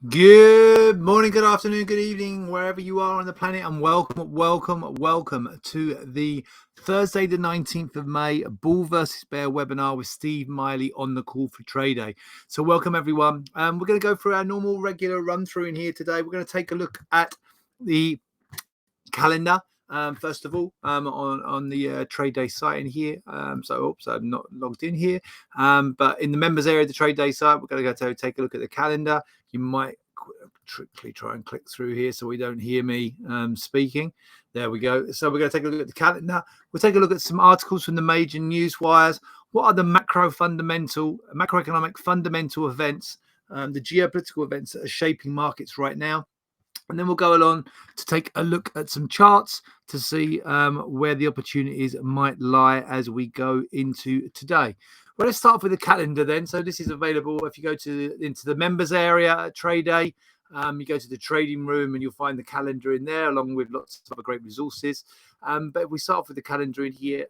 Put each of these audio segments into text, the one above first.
Good morning, good afternoon, good evening, wherever you are on the planet, and welcome to the Thursday, the 19th of May, Bull versus Bear webinar with Steve Miley on the call for trade day. So welcome everyone. We're going to go through our normal regular run through in here today. We're going to take a look at the calendar. First of all, on the trade day site in here. So I'm not logged in here. But in the members area of the trade day site, we're going to go to take a look at the calendar. You might quickly try and click through here so we don't hear me speaking. There we go. So we're going to take a look at the calendar. We'll take a look at some articles from the major news wires. What are the macroeconomic fundamental events, the geopolitical events that are shaping markets right now? And then we'll go along to take a look at some charts to see where the opportunities might lie as we go into today. Well, let's start off with the calendar then. So this is available if you go into the members area at Trade Day. You go to the trading room and you'll find the calendar in there along with lots of other great resources. But if we start off with the calendar in here,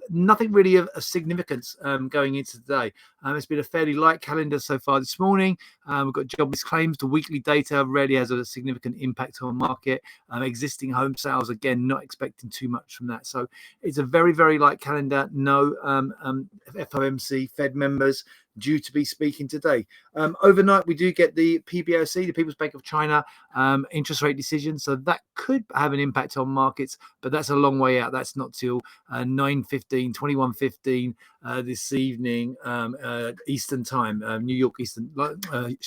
nothing really of significance going into today. It's been a fairly light calendar so far this morning. We've got jobless claims. The weekly data rarely has a significant impact on market. Existing home sales, again, not expecting too much from that. So it's a very, very light calendar. No FOMC Fed members due to be speaking today. Overnight, we do get the PBOC, the People's Bank of China, interest rate decision. So that could have an impact on markets, but that's a long way out. That's not till 9:15, 21:15 this evening, Eastern time, New York Eastern,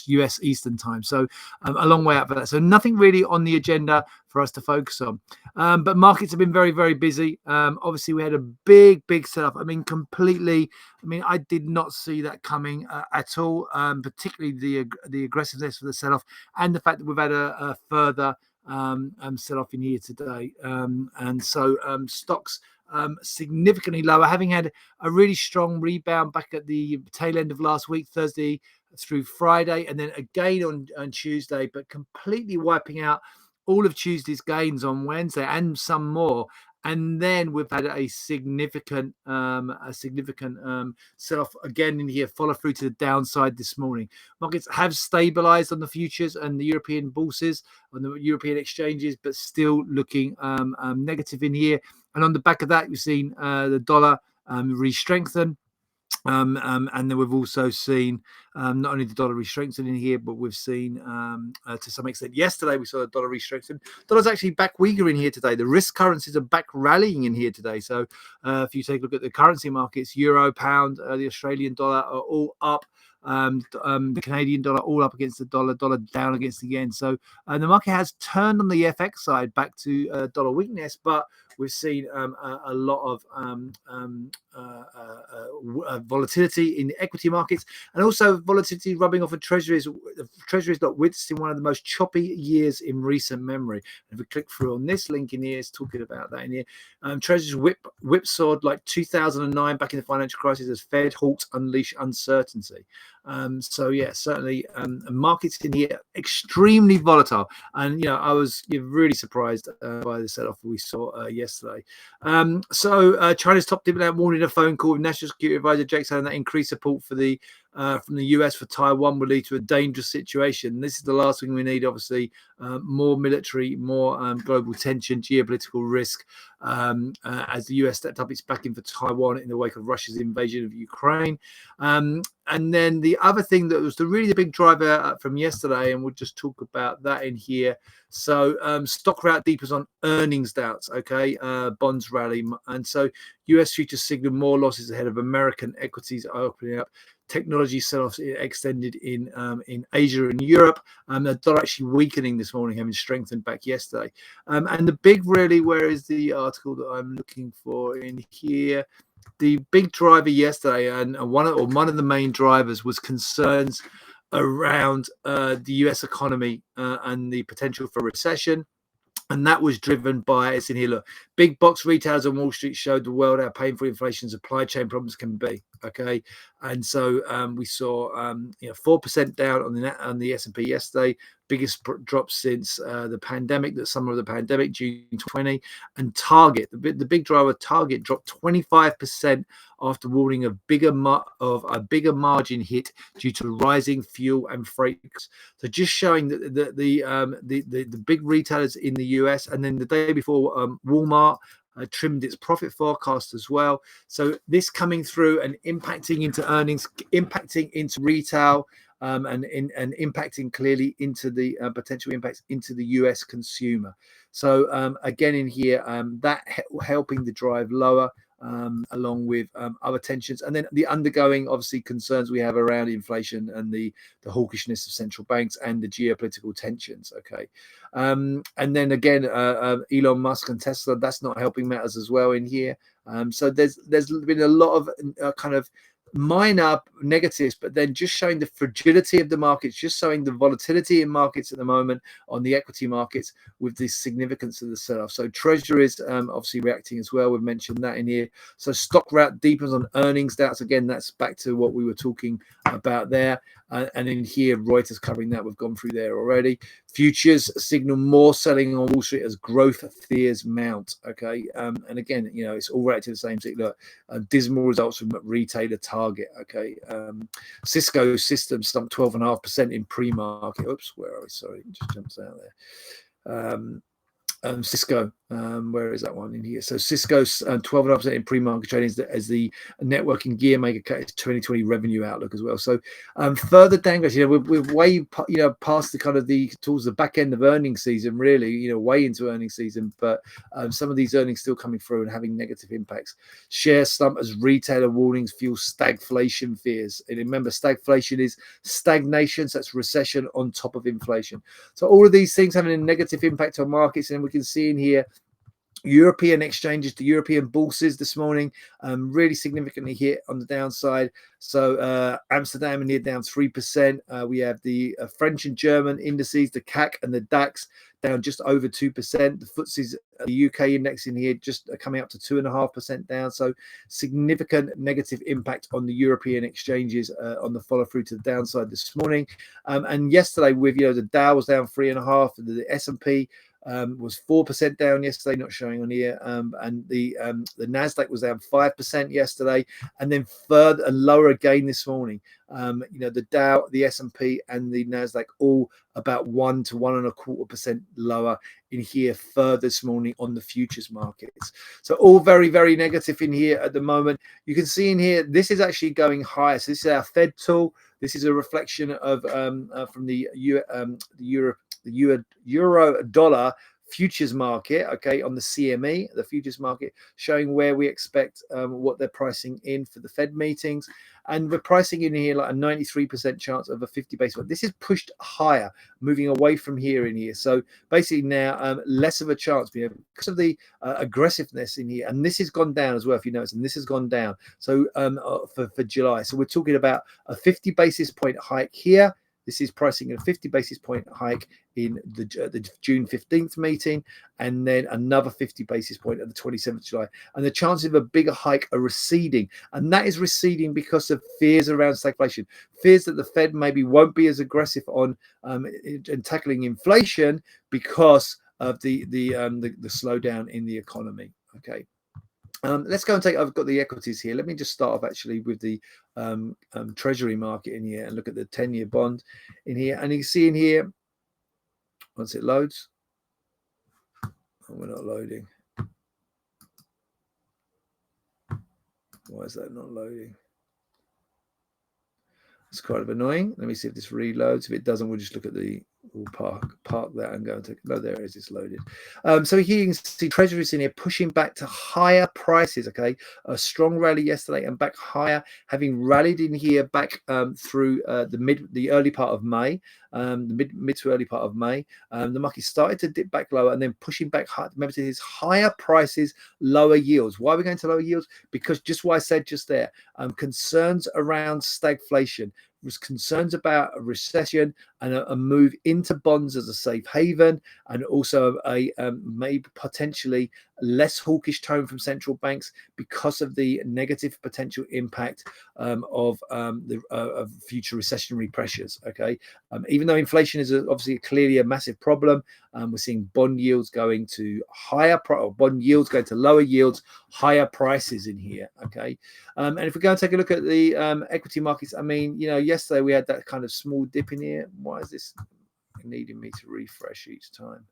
US Eastern time. So a long way out for that. So nothing really on the agenda for us to focus on. But markets have been very, very busy. Obviously, we had a big setup. Completely. I did not see that coming at all, particularly the aggressiveness for the sell-off and the fact that we've had a further sell-off in here today. And so stocks significantly lower, having had a really strong rebound back at the tail end of last week, Thursday through Friday, and then again on Tuesday, but completely wiping out all of Tuesday's gains on Wednesday and some more. And then we've had a significant sell-off again in here, follow through to the downside this morning. Markets have stabilized on the futures and the European bourses, on the European exchanges, but still looking negative in here. And on the back of that, you've seen the dollar re-strengthen. And then we've also seen not only the dollar re-strengthening here, but we've seen to some extent yesterday we saw the dollar re-strengthen. Dollar's actually back weaker in here today. The risk currencies are back rallying in here today. So if you take a look at the currency markets, euro, pound, the Australian dollar are all up. The Canadian dollar all up against the dollar down against the yen. So the market has turned on the FX side back to dollar weakness, but we've seen a lot of volatility in the equity markets, and also volatility rubbing off of treasuries. Treasuries not witnessing one of the most choppy years in recent memory. And if we click through on this link in here, it's talking about that in here. Treasuries whipsawed like 2009 back in the financial crisis as Fed halts unleash uncertainty. So yeah, certainly markets in here extremely volatile, and I was really surprised by the sell-off we saw yesterday. So China's top dividend warning a phone call with National Security Advisor Jake saying that increased support for the from the US for Taiwan will lead to a dangerous situation. This is the last thing we need, obviously. More military, more global tension, geopolitical risk, as the US stepped up its backing for Taiwan in the wake of Russia's invasion of Ukraine. And then the other thing that was the big driver from yesterday, and we'll just talk about that in here. So stock rout deepers on earnings doubts, okay? Bonds rally. And so US futures signal more losses ahead of American equities opening up. Technology sell-offs extended in Asia and Europe. The dollar actually weakening this morning, having strengthened back yesterday. And the big really, where is the article that I'm looking for in here? The big driver yesterday, and one of the main drivers, was concerns around the US economy and the potential for recession. And that was driven by, it's in here, look, big box retailers on Wall Street showed the world how painful inflation and supply chain problems can be. Okay, and so we saw 4% down on the S&P yesterday, biggest drop since the pandemic, the summer of the pandemic, June 2020. And Target, the big driver, Target dropped 25% after warning of a bigger margin hit due to rising fuel and freight costs. So just showing that the big retailers in the US, and then the day before, Walmart trimmed its profit forecast as well. So this coming through and impacting into earnings, impacting into retail, and impacting clearly into the potential impacts into the US consumer. So again in here, that helping the drive lower. Along with other tensions, and then the undergoing obviously concerns we have around inflation and the hawkishness of central banks and the geopolitical tensions. Okay, and then again, Elon Musk and Tesla, that's not helping matters as well in here. So there's been a lot of kind of minor negatives, but then just showing the fragility of the markets, just showing the volatility in markets at the moment on the equity markets with the significance of the sell-off. So treasuries obviously reacting as well. We've mentioned that in here. So stock rout deepens on earnings doubts. Again, that's back to what we were talking about there. And in here, Reuters covering that. We've gone through there already. Futures signal more selling on Wall Street as growth fears mount. Okay, and again, it's all right to the same thing. Look, dismal results from retailer Target. Okay, Cisco Systems slumped 12.5% in pre-market. Oops, where are we? Sorry, just jumps out there. Cisco, where is that one in here? So Cisco's 12.5% in pre-market trading as the networking gear maker cut its 2020 revenue outlook as well. So further downgrades, we're way past the kind of towards the back end of earnings season, really, way into earnings season, but some of these earnings still coming through and having negative impacts. Share slump as retailer warnings fuel stagflation fears. And remember, stagflation is stagnation, so that's recession on top of inflation. So all of these things having a negative impact on markets, and we can see in here European exchanges, the European bourses this morning really significantly hit on the downside. So Amsterdam in here down 3%. We have the French and German indices, the CAC and the DAX down just over 2%. The FTSE's, the UK index in here just coming up to 2.5% down. So significant negative impact on the European exchanges on the follow through to the downside this morning. And yesterday with the Dow was down 3.5%, the S&P was 4% down yesterday, not showing on here, and the Nasdaq was down 5% yesterday, and then further and lower again this morning. The Dow, the S&P, and the Nasdaq all about 1 to 1.25% lower in here further this morning on the futures markets. So all very, very negative in here at the moment. You can see in here this is actually going higher. So this is our Fed tool. This is a reflection of from the euro dollar futures market, okay, on the CME, the futures market, showing where we expect what they're pricing in for the Fed meetings. And we're pricing in here like a 93% chance of a 50 basis point. This is pushed higher, moving away from here in here. So basically now less of a chance because of the aggressiveness in here. And this has gone down as well, if you notice, and this has gone down. So for July. So we're talking about a 50 basis point hike here. This is pricing in a 50 basis point hike in the June 15th meeting, and then another 50 basis point at the 27th of July. And the chances of a bigger hike are receding. And that is receding because of fears around stagflation, fears that the Fed maybe won't be as aggressive on in tackling inflation because of the slowdown in the economy. Okay. Let's go and I've got the equities here. Let me just start off actually with the treasury market in here and look at the 10-year bond in here. And you can see in here, once it loads, we're not loading. Why is that not loading? It's kind of annoying. Let me see if this reloads. If it doesn't, we'll just look at we'll park that and go and take. No, there it is. It's loaded. So here you can see treasuries in here pushing back to higher prices. Okay, a strong rally yesterday and back higher, having rallied in here back through the early part of May, the mid to early part of May. The market started to dip back lower and then pushing back higher. Remember, it is higher prices, lower yields. Why are we going to lower yields? Because just what I said just there, concerns around stagflation, was concerns about a recession and a move into bonds as a safe haven, and also a maybe potentially less hawkish tone from central banks because of the negative potential impact of future recessionary pressures. Okay, even though inflation is obviously clearly a massive problem, we're seeing bond yields going to bond yields going to lower yields, higher prices in here. Okay, and if we go and take a look at the equity markets, I mean, yesterday we had that kind of small dip in here. Why is this needing me to refresh each time?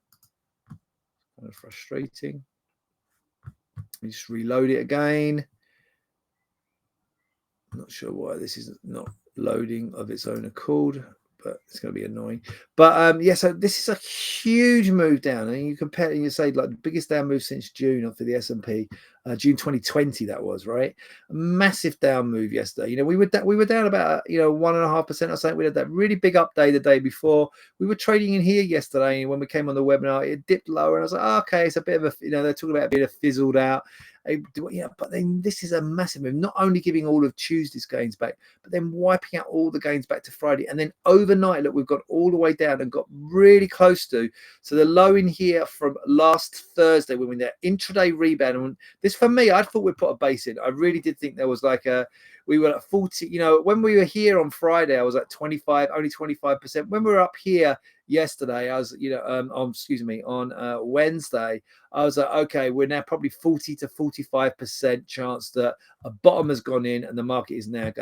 Kind of frustrating. Let me just reload it again. I'm not sure why this is not loading of its own accord, but it's going to be annoying. But yeah, so this is a huge move down, and you compare and you say like the biggest down move since June for the S&P, June 2020 that was, right? A massive down move yesterday. We were down about 1.5% or something. We had that really big up day the day before. We were trading in here yesterday, and when we came on the webinar, it dipped lower, and I was like, oh, okay, it's a bit of a they're talking about a bit of fizzled out. Yeah, but then this is a massive move, not only giving all of Tuesday's gains back, but then wiping out all the gains back to Friday. And then overnight, look, we've got all the way down and got really close to. So the low in here from last Thursday, when we were there, intraday rebound. And this, for me, I thought we'd put a base in. I really did think there was we were at 40, when we were here on Friday, I was at 25, only 25%. When we were up here yesterday, I was, on Wednesday, I was like, okay, we're now probably 40 to 45% chance that a bottom has gone in and the market is now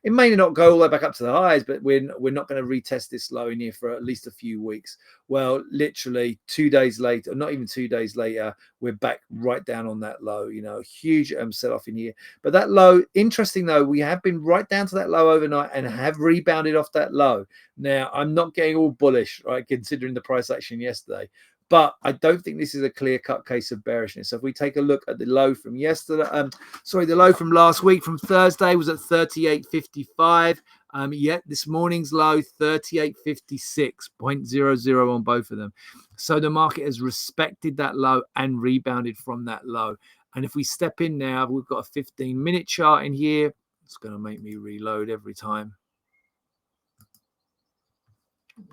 it may not go all the way back up to the highs, but we're not going to retest this low in here for at least a few weeks. Well, literally 2 days later, not even 2 days later, we're back right down on that low, huge sell-off in here. But that low, interesting though, we have been right down to that low overnight and have rebounded off that low. Now, I'm not getting all bullish, right, considering the price action yesterday. But I don't think this is a clear-cut case of bearishness. So if we take a look at the low from yesterday, the low from last week, from Thursday, was at 38.55. Yet this morning's low, 38.56.00 on both of them. So the market has respected that low and rebounded from that low. And if we step in now, we've got a 15-minute chart in here. It's going to make me reload every time.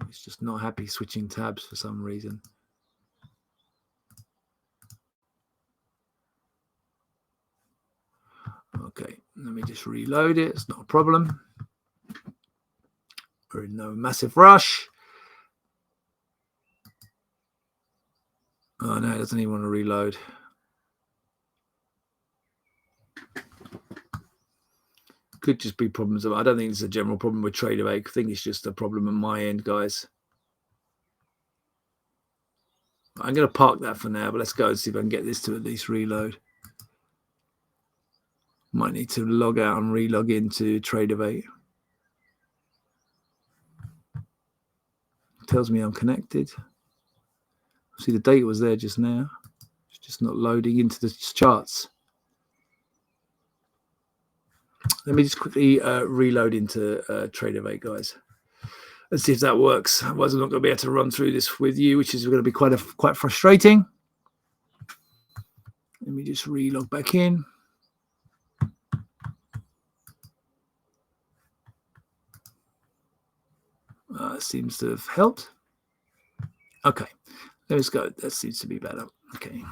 It's just not happy switching tabs for some reason. Okay, let me just reload it. It's not a problem. We're in no massive rush. Oh, no, it doesn't even want to reload. Could just be problems. I don't think it's a general problem with TraderVate. I think it's just a problem on my end, guys. I'm going to park that for now, but let's go and see if I can get this to at least reload. Might need to log out and relog into TraderVate. Tells me I'm connected. See, the data was there just now. It's just not loading into the charts. Let me just quickly reload into TraderVate, guys. Let's see if that works. Otherwise, I'm not going to be able to run through this with you, which is going to be quite frustrating. Let me just relog back in. Seems to have helped. Okay, let's go. That seems to be better. Okay.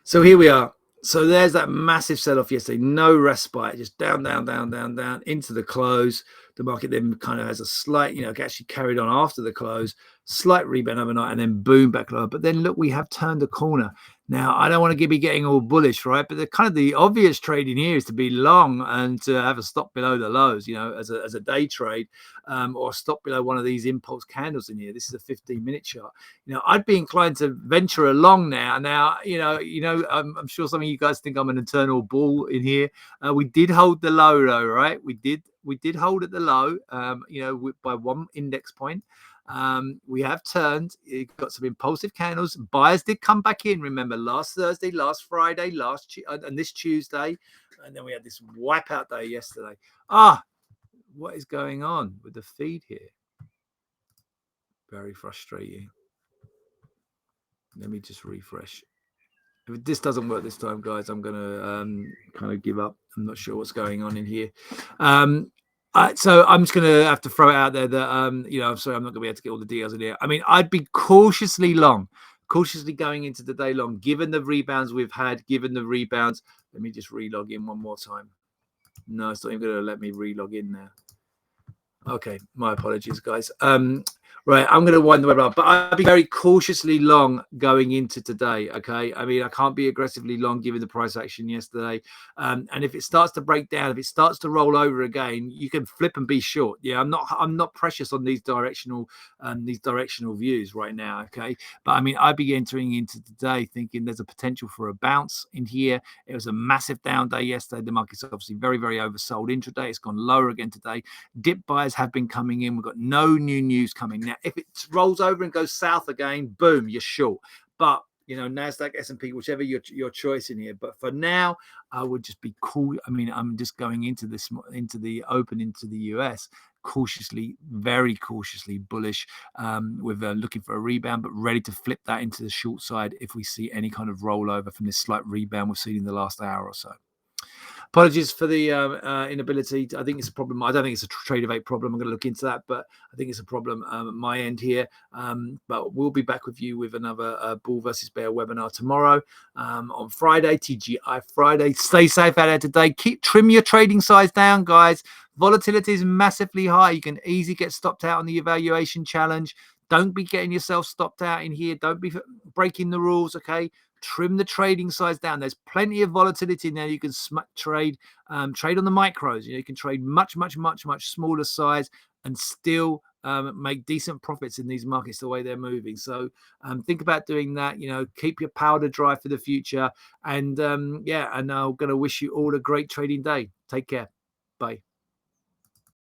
So here we are. So there's that massive sell-off yesterday. No respite, just down, down, down, down, down into the close. The market then kind of has a slight, actually carried on after the close, slight rebound overnight, and then boom, back lower. But then look, we have turned the corner. Now, I don't want to be getting all bullish, right? But the obvious trade in here is to be long and to have a stop below the lows, as a day trade, or stop below one of these impulse candles in here. This is a 15-minute chart. I'd be inclined to venture along now. Now, I'm sure some of you guys think I'm an eternal bull in here. We did hold the low, though, right? We did hold at the low, by one index point. We have turned. It got some impulsive candles. Buyers did come back in. Remember, last Thursday, last Friday, and this Tuesday, and then we had this wipeout day yesterday. What is going on with the feed here? Very frustrating. Let me just refresh. If this doesn't work this time, guys, I'm gonna kind of give up. I'm not sure what's going on in here. So I'm just going to have to throw it out there that, I'm sorry, I'm not going to be able to get all the details in here. I mean, I'd be cautiously long, cautiously going into the day long, given the rebounds we've had, given the rebounds. Let me just relog in one more time. No, it's not even going to let me relog in there. Okay, my apologies, guys. Right, I'm going to wind the web up, but I'd be very cautiously long going into today. Okay, I mean, I can't be aggressively long given the price action yesterday. And if it starts to break down, if it starts to roll over again, you can flip and be short. Yeah, I'm not precious on these directional views right now. Okay, but I mean, I'd be entering into today thinking there's a potential for a bounce in here. It was a massive down day yesterday. The market's obviously very, very oversold intraday. It's gone lower again today. Dip buyers have been coming in. We've got no new news coming now. If it rolls over and goes south again, boom, you're short. But NASDAQ, S&P, whichever your choice in here. But for now, I would just be cool. I mean, I'm just going into the open into the US cautiously, very cautiously bullish, with looking for a rebound, but ready to flip that into the short side if we see any kind of rollover from this slight rebound we've seen in the last hour or so. Apologies for the inability. I think it's a problem. I don't think it's a trade of 8 problem. I'm going to look into that, but I think it's a problem at my end here. But we'll be back with you with another bull versus bear webinar tomorrow on Friday, TGI Friday. Stay safe out there today. Trim your trading size down, guys. Volatility is massively high. You can easily get stopped out on the evaluation challenge. Don't be getting yourself stopped out in here. Don't be breaking the rules, okay? Trim the trading size down. There's plenty of volatility in there. You can trade on the micros. You can trade much smaller size and still make decent profits in these markets the way they're moving. So think about doing that. Keep your powder dry for the future. And and I'm going to wish you all a great trading day. Take care. Bye.